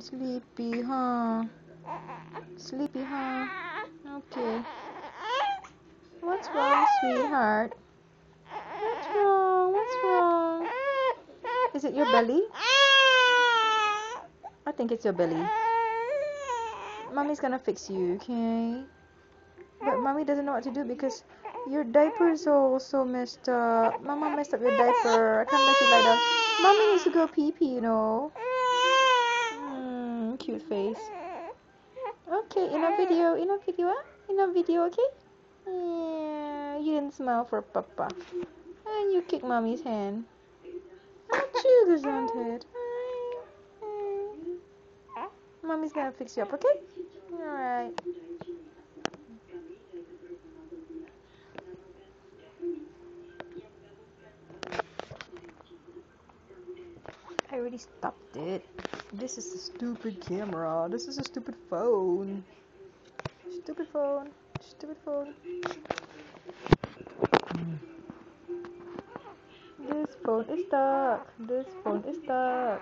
Sleepy, huh? Sleepy, huh? Okay. What's wrong, sweetheart? What's wrong? What's wrong? Is it your belly? I think it's your belly. Mommy's gonna fix you, okay? But mommy doesn't know what to do because your diaper is all so messed up. Mama messed up your diaper. I can't let you lie down. Mommy needs to go pee-pee, you know. Cute face. Okay, in a video, okay? Yeah, you didn't smile for Papa. And you kicked mommy's hand. Achoo, gesundheit. Mommy's gonna fix you up, okay? Alright. I already stopped it. This is a stupid camera. This is a stupid phone. Stupid phone. Stupid phone. This phone is stuck. This phone is stuck.